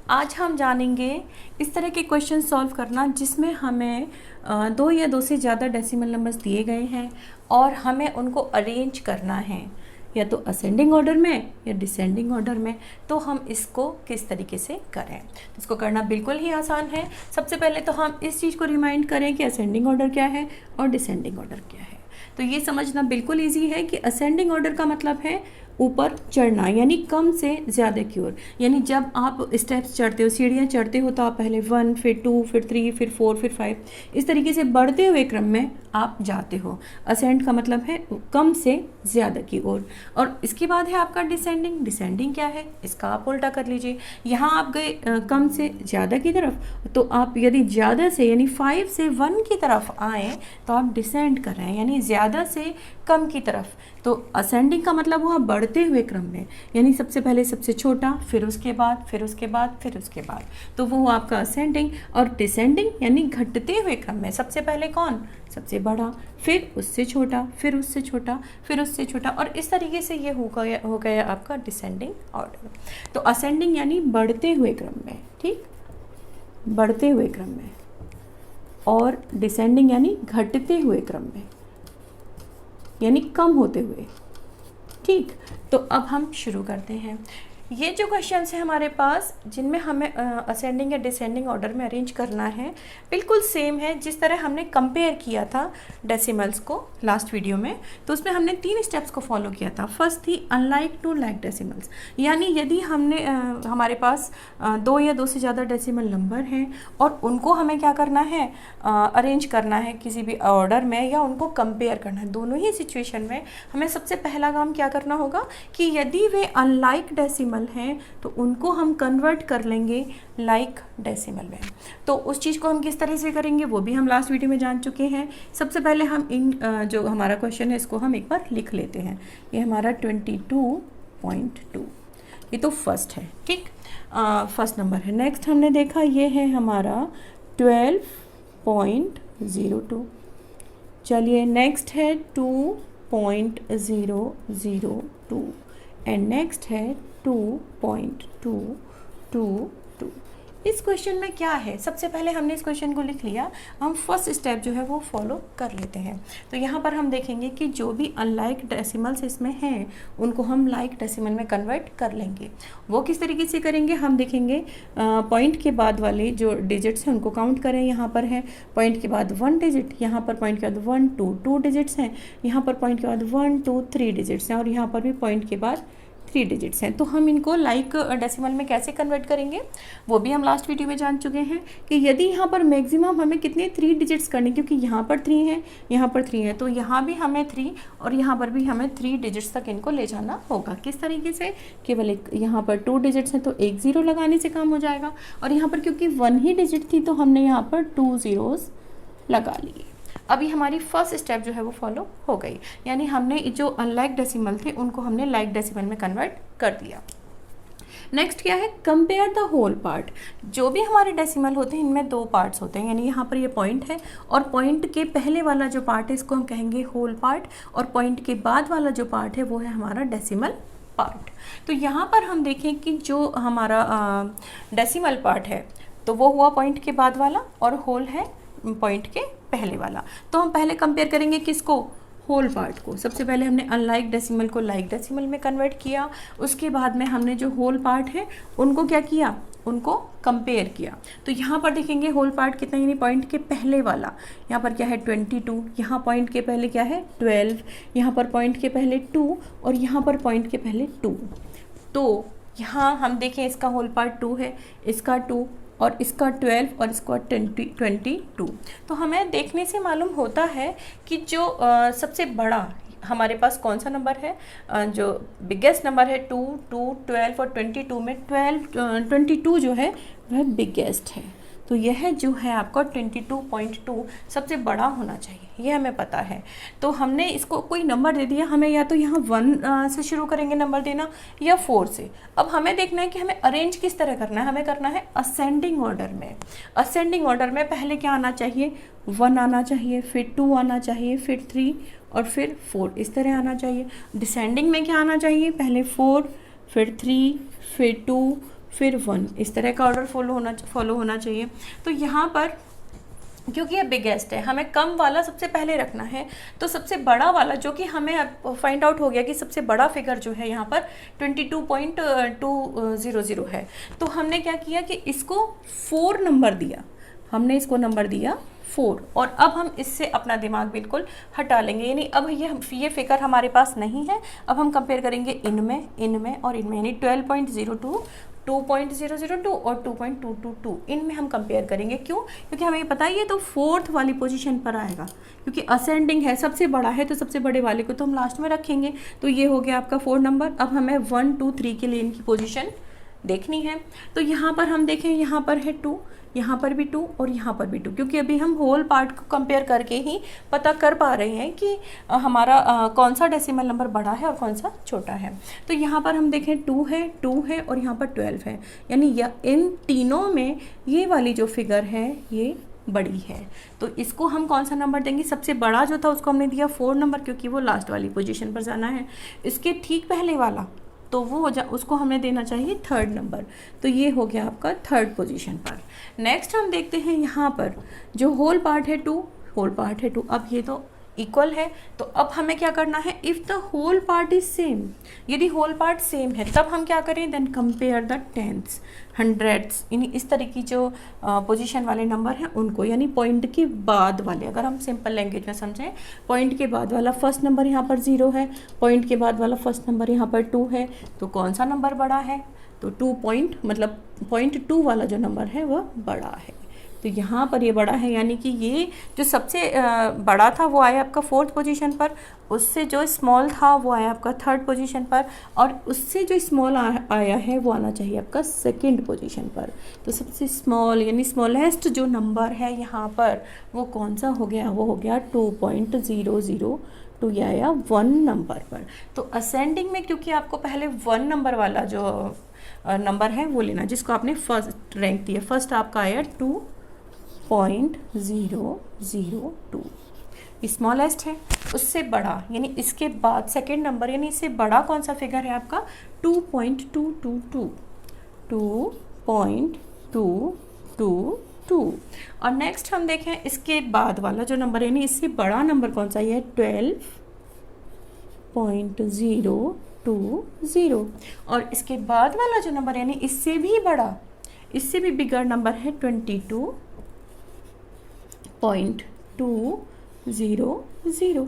आज हम जानेंगे इस तरह के क्वेश्चन सॉल्व करना जिसमें हमें दो या दो से ज़्यादा डेसिमल नंबर्स दिए गए हैं और हमें उनको अरेंज करना है, या तो असेंडिंग ऑर्डर में या डिसेंडिंग ऑर्डर में। तो हम इसको किस तरीके से करें, इसको करना बिल्कुल ही आसान है। सबसे पहले तो हम इस चीज़ को रिमाइंड करें कि असेंडिंग ऑर्डर क्या है और डिसेंडिंग ऑर्डर क्या है। तो ये समझना बिल्कुल ईजी है कि असेंडिंग ऑर्डर का मतलब है ऊपर चढ़ना, यानी कम से ज़्यादा की ओर। यानी जब आप स्टेप्स चढ़ते हो, सीढ़ियाँ चढ़ते हो, तो आप पहले 1, फिर 2, फिर 3, फिर 4, फिर 5, इस तरीके से बढ़ते हुए क्रम में आप जाते हो। असेंड का मतलब है कम से ज़्यादा की ओर। और इसके बाद है आपका डिसेंडिंग। डिसेंडिंग क्या है, इसका आप उल्टा कर लीजिए। यहाँ आप गए कम से ज़्यादा की तरफ, तो आप यदि ज़्यादा से यानी 5 से 1 की तरफ आए तो आप डिसेंड कर रहे हैं, यानी ज़्यादा से कम की तरफ। तो असेंडिंग का मतलब हुआ बढ़ते हुए क्रम में, यानी सबसे पहले सबसे छोटा, फिर उसके बाद, फिर उसके बाद, फिर उसके बाद, तो वो हुआ आपका असेंडिंग। और डिसेंडिंग यानी घटते हुए क्रम में, सबसे पहले कौन, सबसे बड़ा, फिर उससे छोटा, फिर उससे छोटा, फिर उससे छोटा, और इस तरीके से ये हो गया आपका डिसेंडिंग ऑर्डर। तो असेंडिंग यानी बढ़ते हुए क्रम में, ठीक, बढ़ते हुए क्रम में, और डिसेंडिंग यानी घटते हुए क्रम में, यानी कम होते हुए। ठीक, तो अब हम शुरू करते हैं। ये जो क्वेश्चंस हैं हमारे पास, जिनमें हमें असेंडिंग या डिसेंडिंग ऑर्डर में अरेंज करना है, बिल्कुल सेम है जिस तरह हमने कंपेयर किया था डेसिमल्स को लास्ट वीडियो में। तो उसमें हमने 3 स्टेप्स को फॉलो किया था। फर्स्ट थी अनलाइक टू लाइक डेसिमल्स, यानी यदि हमने हमारे पास 2 या 2 से ज़्यादा डेसिमल नंबर हैं और उनको हमें क्या करना है, अरेंज करना है किसी भी ऑर्डर में, या उनको कंपेयर करना है। दोनों ही सिचुएशन में हमें सबसे पहला काम क्या करना होगा कि यदि वे अनलाइक डेसिमल हैं तो उनको हम कन्वर्ट कर लेंगे लाइक डेसिमल में। तो उस चीज़ को हम किस तरह से करेंगे वो भी हम लास्ट वीडियो में जान चुके हैं। सबसे पहले हम इन जो हमारा क्वेश्चन है इसको हम एक बार लिख लेते हैं। ये हमारा 22.2, ये तो फर्स्ट है, ठीक, फर्स्ट नंबर है। नेक्स्ट हमने देखा ये है हमारा 12.02। चलिए नेक्स्ट है 2.002 एंड नेक्स्ट है 2.222। इस क्वेश्चन में क्या है, सबसे पहले हमने इस क्वेश्चन को लिख लिया, हम फर्स्ट स्टेप जो है वो फॉलो कर लेते हैं। तो यहाँ पर हम देखेंगे कि जो भी अनलाइक डेसिमल्स इसमें हैं उनको हम लाइक डेसिमल में कन्वर्ट कर लेंगे। वो किस तरीके से करेंगे हम देखेंगे। पॉइंट के बाद वाले जो डिजिट्स हैं उनको काउंट करें। यहाँ पर है पॉइंट के बाद 1 डिजिट, यहाँ पर पॉइंट के बाद 1, 2 डिजिट्स हैं, यहाँ पर पॉइंट के बाद 1, 2, 3 डिजिट्स हैं, और यहाँ पर भी पॉइंट के बाद 3 डिजिट्स हैं। तो हम इनको लाइक डेसिमल में कैसे कन्वर्ट करेंगे वो भी हम लास्ट वीडियो में जान चुके हैं कि यदि यहाँ पर मैक्सिमम हमें कितने 3 डिजिट्स करने, क्योंकि यहाँ पर 3 है, यहाँ पर 3 है, तो यहाँ भी हमें 3 और यहाँ पर भी हमें 3 डिजिट्स तक इनको ले जाना होगा। किस तरीके से, केवल एक, यहाँ पर 2 डिजिट्स हैं तो एक 0 लगाने से काम हो जाएगा, और यहाँ पर क्योंकि 1 ही डिजिट थी तो हमने यहाँ पर 2 zeros लगा लिए। अभी हमारी फर्स्ट स्टेप जो है वो फॉलो हो गई, यानी हमने जो अनलाइक डेसिमल थे उनको हमने लाइक डेसिमल में कन्वर्ट कर दिया। नेक्स्ट क्या है, कंपेयर द होल पार्ट। जो भी हमारे डेसिमल होते हैं इनमें 2 पार्ट्स होते हैं, यानी यहाँ पर ये पॉइंट है और पॉइंट के पहले वाला जो पार्ट है इसको हम कहेंगे होल पार्ट, और पॉइंट के बाद वाला जो पार्ट है वो है हमारा डेसिमल पार्ट। तो यहाँ पर हम देखें कि जो हमारा डेसिमल पार्ट है तो वो हुआ पॉइंट के बाद वाला, और होल है पॉइंट के पहले वाला। तो हम पहले कंपेयर करेंगे किसको, होल पार्ट को। सबसे पहले हमने अनलाइक डेसिमल को लाइक डेसिमल में कन्वर्ट किया, उसके बाद में हमने जो होल पार्ट है उनको क्या किया, उनको कंपेयर किया। तो यहाँ पर देखेंगे होल पार्ट कितना, यानी पॉइंट के पहले वाला, यहाँ पर क्या है 22, यहाँ पॉइंट के पहले क्या है 12, यहाँ पर पॉइंट के पहले 2, और यहाँ पर पॉइंट के पहले 2। तो यहाँ हम देखें इसका होल पार्ट 2 है, इसका 2, और इसका 12 और इसका 22। तो हमें देखने से मालूम होता है कि जो सबसे बड़ा हमारे पास कौन सा नंबर है, जो बिगेस्ट नंबर है 2, 12 और 22 में 22 जो है वह बिगेस्ट है। तो यह जो है आपका 22.2 सबसे बड़ा होना चाहिए, ये हमें पता है। तो हमने इसको कोई नंबर दे दिया, हमें या तो यहाँ 1 से शुरू करेंगे नंबर देना, या 4 से। अब हमें देखना है कि हमें अरेंज किस तरह करना है, हमें करना है असेंडिंग ऑर्डर में। असेंडिंग ऑर्डर में पहले क्या आना चाहिए, 1 आना चाहिए, फिर 2 आना चाहिए, फिर 3 और फिर 4, इस तरह आना चाहिए। डिसेंडिंग में क्या आना चाहिए, पहले 4, फिर 3, फिर 2, फिर 1, इस तरह का ऑर्डर फॉलो होना चाहिए। तो यहाँ पर क्योंकि ये बिगेस्ट है, हमें कम वाला सबसे पहले रखना है, तो सबसे बड़ा वाला जो कि हमें अब फाइंड आउट हो गया कि सबसे बड़ा फिगर जो है यहाँ पर 22.200 है। तो हमने क्या किया कि इसको 4 नंबर दिया, हमने इसको नंबर दिया 4, और अब हम इससे अपना दिमाग बिल्कुल हटा लेंगे, यानी अब ये फिगर हमारे पास नहीं है। अब हम कंपेयर करेंगे इनमें और इनमें, यानी 12.02, 2.002 और 2.222, इनमें हम कंपेयर करेंगे। क्यों? क्योंकि हमें पता है ये तो 4th वाली पोजीशन पर आएगा, क्योंकि असेंडिंग है, सबसे बड़ा है, तो सबसे बड़े वाले को तो हम लास्ट में रखेंगे। तो ये हो गया आपका 4 नंबर। अब हमें 1, 2, 3 के लिए इनकी पोजीशन देखनी है। तो यहाँ पर हम देखें, यहाँ पर है 2, यहाँ पर भी 2 और यहाँ पर भी 2, क्योंकि अभी हम होल पार्ट को कंपेयर करके ही पता कर पा रहे हैं कि हमारा कौन सा डेसिमल नंबर बड़ा है और कौन सा छोटा है। तो यहाँ पर हम देखें 2 है और यहाँ पर 12 है, यानी इन तीनों में ये वाली जो फिगर है ये बड़ी है। तो इसको हम कौन सा नंबर देंगे? सबसे बड़ा जो था उसको हमने दिया 4 नंबर, क्योंकि वो लास्ट वाली पोजीशन पर जाना है। इसके ठीक पहले वाला तो वो उसको हमें देना चाहिए 3rd नंबर, तो ये हो गया आपका 3rd पोजीशन पर। नेक्स्ट हम देखते हैं यहाँ पर जो होल पार्ट है 2, अब ये तो इक्वल है, तो अब हमें क्या करना है? If the whole part is same, यदि होल पार्ट सेम है तब हम क्या करें? Then compare the tenths, hundreds, यानी इस तरह की जो पोजीशन वाले नंबर हैं उनको, यानी पॉइंट के बाद वाले, अगर हम सिंपल लैंग्वेज में समझें, पॉइंट के बाद वाला फर्स्ट नंबर यहाँ पर 0 है, पॉइंट के बाद वाला फर्स्ट नंबर यहाँ पर 2 है, तो कौन सा नंबर बड़ा है? तो 0.2 वाला जो नंबर है वह बड़ा है। तो यहाँ पर ये बड़ा है, यानी कि ये जो सबसे बड़ा था वो आया आपका 4th पोजीशन पर, उससे जो स्मॉल था वो आया आपका 3rd पोजीशन पर, और उससे जो स्मॉल आया है वो आना चाहिए आपका 2nd पोजीशन पर। तो सबसे स्मॉल यानी स्मॉलेस्ट जो नंबर है यहाँ पर वो कौन सा हो गया? वो हो गया 2.002, ये आया 1 नंबर पर। तो असेंडिंग में क्योंकि आपको पहले 1 नंबर वाला जो नंबर है वो लेना, जिसको आपने फर्स्ट रैंक दिया, फर्स्ट आपका आया 2.002, स्मॉलेस्ट है, उससे बड़ा, यानी इसके बाद 2nd नंबर, यानी इससे बड़ा कौन सा फिगर है आपका? 2.222। और नेक्स्ट हम देखें इसके बाद वाला जो नंबर है, यानी इससे बड़ा नंबर कौन सा है? 12.020, और इसके बाद वाला जो नंबर है, यानी इससे भी बड़ा, इससे भी बिगर नंबर है 22.200।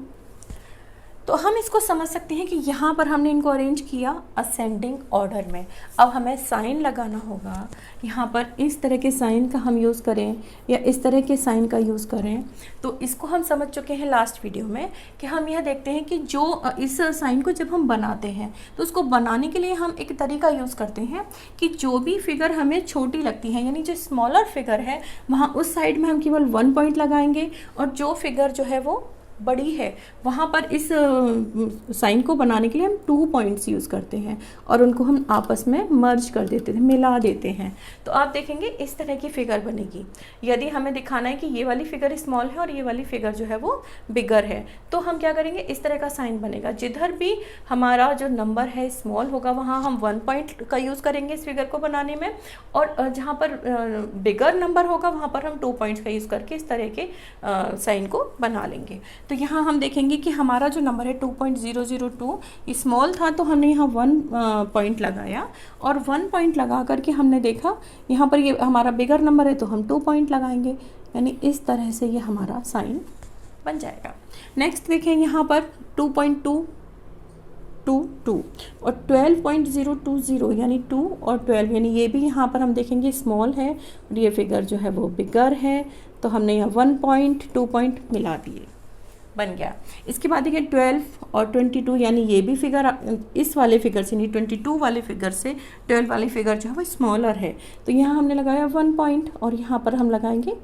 तो हम इसको समझ सकते हैं कि यहाँ पर हमने इनको अरेंज किया असेंडिंग ऑर्डर में। अब हमें साइन लगाना होगा, यहाँ पर इस तरह के साइन का हम यूज़ करें या इस तरह के साइन का यूज़ करें, तो इसको हम समझ चुके हैं लास्ट वीडियो में कि हम यह देखते हैं कि जो इस साइन को जब हम बनाते हैं तो उसको बनाने के लिए हम एक तरीका यूज़ करते हैं कि जो भी फिगर हमें छोटी लगती है, यानी जो स्मॉलर फिगर है वहाँ उस साइड में हम केवल 1 पॉइंट लगाएंगे, और जो फिगर जो है वो बड़ी है वहाँ पर इस साइन को बनाने के लिए हम 2 पॉइंट्स यूज़ करते हैं और उनको हम आपस में मर्ज कर देते हैं, मिला देते हैं। तो आप देखेंगे इस तरह की फिगर बनेगी। यदि हमें दिखाना है कि ये वाली फिगर स्मॉल है और ये वाली फिगर जो है वो बिगर है, तो हम क्या करेंगे? इस तरह का साइन बनेगा। जिधर भी हमारा जो नंबर है स्मॉल होगा वहाँ हम 1 पॉइंट का यूज़ करेंगे इस फिगर को बनाने में, और जहाँ पर बिगर नंबर होगा वहाँ पर हम 2 पॉइंट्स का यूज़ करके इस तरह के साइन को बना लेंगे। तो यहाँ हम देखेंगे कि हमारा जो नंबर है 2.002 स्मॉल था, तो हमने यहाँ 1 पॉइंट लगाया, और 1 पॉइंट लगा करके हमने देखा यहाँ पर ये हमारा बिगर नंबर है तो हम 2 पॉइंट लगाएंगे, यानी इस तरह से ये हमारा साइन बन जाएगा। नेक्स्ट देखें यहाँ पर 2.222 और 12.020, यानी 2 और 12, यानी ये भी यहाँ पर हम देखेंगे स्मॉल है और ये फिगर जो है वो बिगर है, तो हमने यहाँ 1 पॉइंट 2 पॉइंट मिला दिए, बन गया। इसके बाद देखिए 12 और 22, यानी ये भी फिगर इस वाले फिगर से, यानी 22 वाले फिगर से 12 वाली फिगर जो है वो स्मॉलर है, तो यहाँ हमने लगाया 1 पॉइंट और यहाँ पर हम लगाएंगे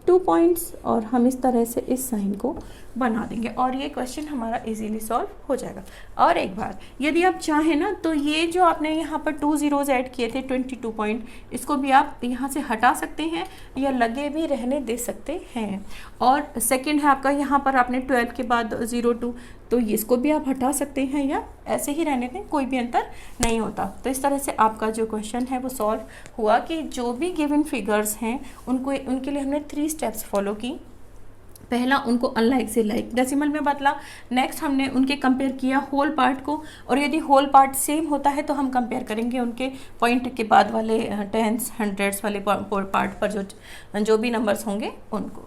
2 पॉइंट्स, और हम इस तरह से इस साइन को बना देंगे और ये क्वेश्चन हमारा इजीली सॉल्व हो जाएगा। और एक बार यदि आप चाहें ना तो ये जो आपने यहाँ पर 2 zeros ऐड किए थे 22 पॉइंट, इसको भी आप यहाँ से हटा सकते हैं या लगे भी रहने दे सकते हैं। और सेकंड है आपका यहाँ पर आपने 12 के बाद 02, तो इसको भी आप हटा सकते हैं या ऐसे ही रहने दें, कोई भी अंतर नहीं होता। तो इस तरह से आपका जो क्वेश्चन है वो सॉल्व हुआ कि जो भी गिवन फिगर्स हैं उनके लिए हमने 3 स्टेप्स फॉलो की। पहला, उनको अनलाइक से लाइक डेसिमल में बदला। नेक्स्ट, हमने उनके कंपेयर किया होल पार्ट को, और यदि होल पार्ट सेम होता है तो हम कंपेयर करेंगे उनके पॉइंट के बाद वाले टेंस हंड्रेड्स वाले पार्ट पर जो भी नंबर्स होंगे उनको।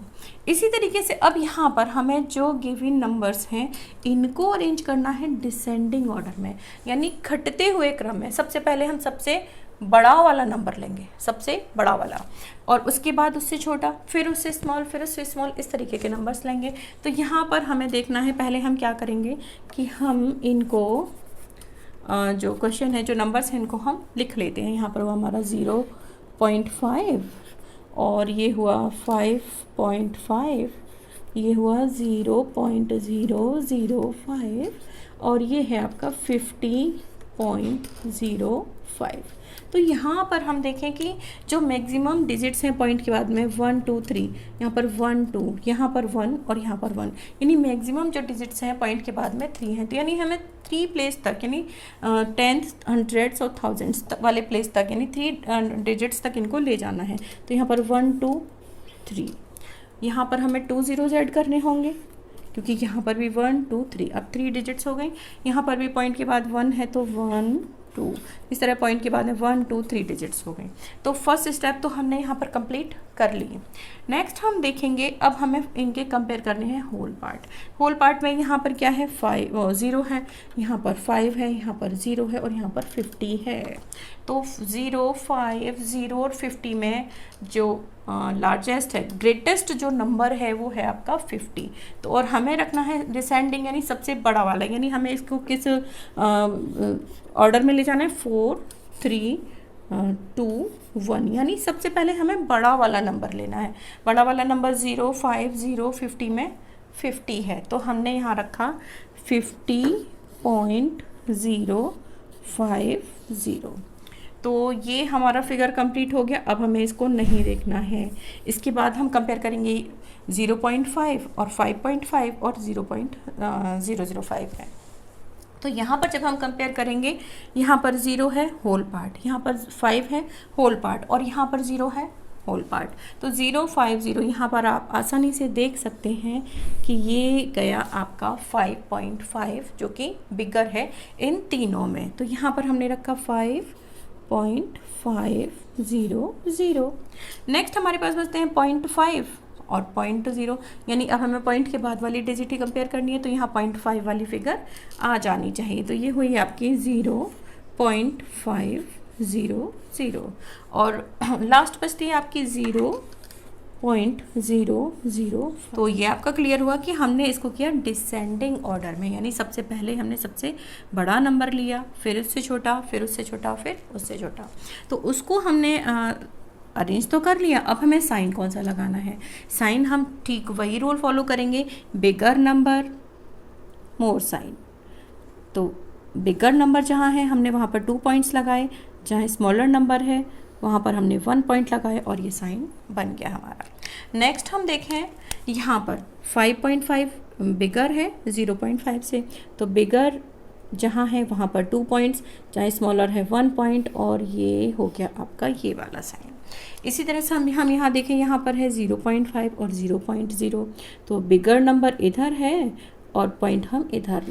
इसी तरीके से अब यहाँ पर हमें जो गिवन नंबर्स हैं इनको अरेंज करना है डिसेंडिंग ऑर्डर में, यानी घटते हुए क्रम में। सबसे पहले हम सबसे बड़ा वाला नंबर लेंगे, सबसे बड़ा वाला, और उसके बाद उससे छोटा, फिर उससे स्मॉल, फिर उससे स्मॉल, इस तरीके के नंबर्स लेंगे। तो यहाँ पर हमें देखना है, पहले हम क्या करेंगे कि हम इनको जो क्वेश्चन है, जो नंबर्स हैं, इनको हम लिख लेते हैं। यहाँ पर वो हमारा 0.5 और ये हुआ 5.5, ये हुआ 0.005 और ये है आपका 50.05। तो यहाँ पर हम देखें कि जो मैक्सिमम डिजिट्स हैं पॉइंट के बाद में 1 2 3, यहाँ पर 1 2, यहाँ पर 1 और यहाँ पर 1, यानी मैक्सिमम जो डिजिट्स हैं पॉइंट के बाद में 3 हैं। तो यानी हमें 3 प्लेस तक, यानी 10s, 100s और 1000s वाले प्लेस तक, यानी 3 डिजिट्स तक इनको ले जाना है। तो यहाँ पर 1 2 3, यहाँ पर हमें 2 zeros ऐड करने होंगे क्योंकि यहाँ पर भी 1 2 3, अब 3 डिजिट्स हो गई। यहाँ पर भी पॉइंट के बाद 1 है तो 1 2, इस तरह पॉइंट के बाद में 1 2 3 डिजिट्स हो गए। तो फर्स्ट स्टेप तो हमने यहाँ पर कंप्लीट कर ली। नेक्स्ट हम देखेंगे, अब हमें इनके कंपेयर करने हैं होल पार्ट। होल पार्ट में यहाँ पर क्या है, 0 है, यहाँ पर 5 है, यहाँ पर 0 है और यहाँ पर 50 है। तो 0 5 0 और 50 में जो लार्जेस्ट है, ग्रेटेस्ट जो नंबर है वो है आपका 50। तो और हमें रखना है डिसेंडिंग, यानी सबसे बड़ा वाला, यानी हमें इसको किस ऑर्डर में ले जाना है, 4 3 2 1, यानी सबसे पहले हमें बड़ा वाला नंबर लेना है। बड़ा वाला नंबर 0 5 0 50 में 50 है, तो हमने यहाँ रखा 50.050। तो ये हमारा फिगर कंप्लीट हो गया। अब हमें इसको नहीं देखना है। इसके बाद हम कंपेयर करेंगे 0.5 और 5.5 और 0.005 है। तो यहाँ पर जब हम कंपेयर करेंगे, यहाँ पर 0 है होल पार्ट, यहाँ पर 5 है होल पार्ट और यहाँ पर 0 है होल पार्ट। तो 0 5 0 यहाँ पर आप आसानी से देख सकते हैं कि ये गया आपका 5.5 जो कि बिगर है इन तीनों में। तो यहाँ पर हमने रखा 5.500। नेक्स्ट हमारे पास बचते हैं 0.5 और 0.0, यानी अब हमें पॉइंट के बाद वाली डिजिट ही कंपेयर करनी है। तो यहाँ 0.5 वाली फिगर आ जानी चाहिए। तो ये हुई आपकी 0.500 और लास्ट बचती है आपकी 0.00। तो ये आपका क्लियर हुआ कि हमने इसको किया डिसेंडिंग ऑर्डर में, यानी सबसे पहले हमने सबसे बड़ा नंबर लिया, फिर उससे छोटा, फिर उससे छोटा, फिर उससे छोटा। तो उसको हमने अरेंज तो कर लिया। अब हमें साइन कौन सा लगाना है। साइन हम ठीक वही रूल फॉलो करेंगे, बिगर नंबर मोर साइन। तो बिगर नंबर जहाँ है हमने वहाँ पर 2 पॉइंट्स लगाए, जहाँ स्मॉलर नंबर है वहाँ पर हमने 1 पॉइंट लगाए और ये साइन बन गया हमारा। नेक्स्ट हम देखें, यहाँ पर 5.5 बिगर है 0.5 से, तो बिगर जहाँ है वहाँ पर 2 पॉइंट्स, जहाँ स्मॉलर है 1 पॉइंट और ये हो गया आपका ये वाला साइन। इसी तरह से हम यहाँ देखें, यहाँ पर है 0.5 और 0.0, तो बिगर नंबर इधर है और पॉइंट हम इधर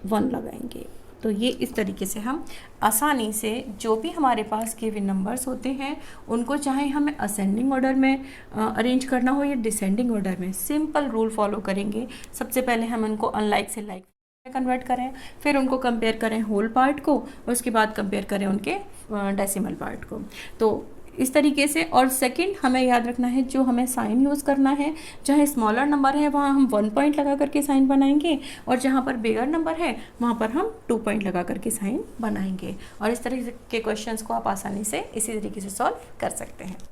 1 लगाएंगे। तो ये इस तरीके से हम आसानी से जो भी हमारे पास गिवन नंबर्स होते हैं उनको चाहे हमें असेंडिंग ऑर्डर में अरेंज करना हो या डिसेंडिंग ऑर्डर में, सिंपल रूल फॉलो करेंगे। सबसे पहले हम उनको अनलाइक से लाइक कन्वर्ट करें, फिर उनको कंपेयर करें होल पार्ट को, उसके बाद कंपेयर करें उनके डेसिमल पार्ट को। तो इस तरीके से। और सेकंड हमें याद रखना है, जो हमें साइन यूज़ करना है, चाहे स्मॉलर नंबर है वहाँ हम 1 पॉइंट लगा करके साइन बनाएंगे और जहाँ पर बिगर नंबर है वहाँ पर हम 2 पॉइंट लगा करके साइन बनाएंगे। और इस तरह के क्वेश्चंस को आप आसानी से इसी तरीके से सॉल्व कर सकते हैं।